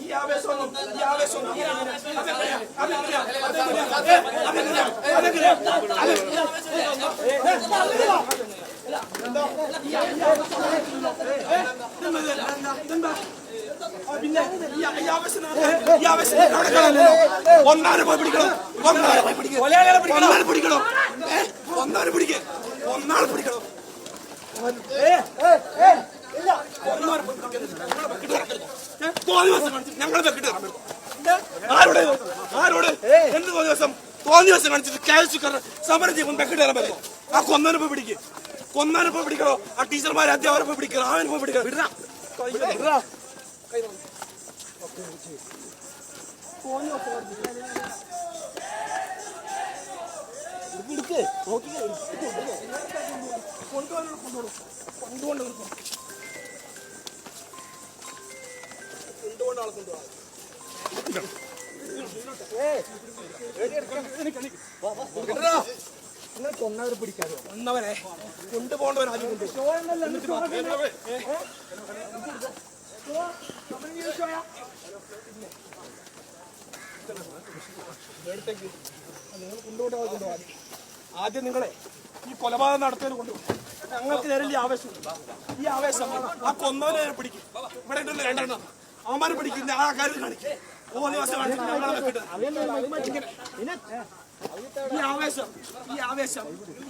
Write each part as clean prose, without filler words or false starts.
ഈ ആവേശമൊന്നും പിന്നെ ഈ ആവേശം ഒന്നാരെ പോയി പിടിക്കണം, ഒന്നാരെ പിടിക്കണം, ഒന്നാരെ പിടിക്കണം. ഞങ്ങളെ വെക്കിട്ട് ആരോട് എന്ത് തോന്നിയ ദിവസം കാണിച്ചിട്ട് ക്യാഷ് സമരം ചെയ്യുമ്പോൾ വെക്കിട്ട് തരാൻ പറ്റുമോ? ആ കൊന്നാനെ പോയി പിടിക്കണോ? ആ ടീച്ചർമാരെ അധ്യാപകരെ പോയി പിടിക്കണം, അവനെ പോയി പിടിക്കണം. വിടാ കൊന്നവരെ പിടിക്കാതെ കൊന്നവരെ കൊണ്ടുപോകേണ്ടവർ ആദ്യം കൊണ്ടുപോകാൻ ആദ്യം നിങ്ങളെ ഈ കൊലപാതകം നടത്തിയതിന് കൊണ്ടുപോകും. ഞങ്ങൾക്ക് നേരെ ഈ ആവേശം ആ കൊന്നവരെ പിടിക്കും. ഇവിടെ ഉണ്ടല്ലോ രണ്ടെണ്ണം, അവന്മാരെ പിടിക്കുന്ന ആ കാര്യം കാണിക്കും. ദിവസം കാണിക്കും ഈ ആവേശം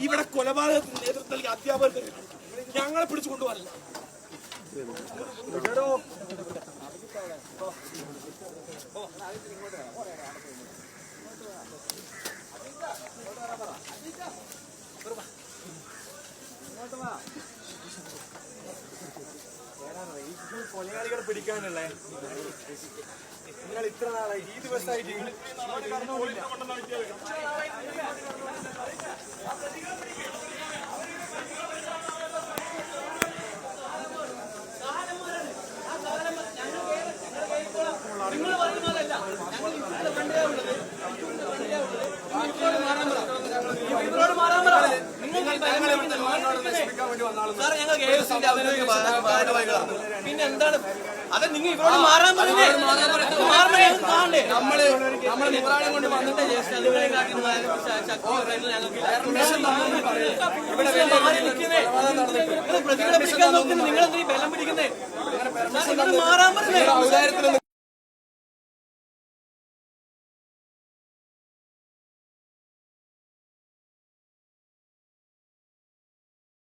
ഇവിടെ കൊലപാതകത്തിന് നേതൃത്വം നൽകിയ അധ്യാപകർ ഞങ്ങളെ പിടിച്ചു കൊണ്ടുപോകാനില്ല. കൊലയാളികളെ പിടിക്കാനല്ലേ നിങ്ങൾ ഇത്ര നാളായി ഈ ദിവസമായിട്ട് പിന്നെ എന്താണ് അത് നിങ്ങൾ ഇവരോട് മാറാൻ പറഞ്ഞേ? നമ്മള് നിവറാളം കൊണ്ട് വന്നിട്ട് പ്രതികളെ പിടിക്കാൻ നോക്കുന്നത് നിങ്ങൾ എന്തിനാ ബലം പിടിക്കുന്നേ? മാറാൻ പറഞ്ഞേ?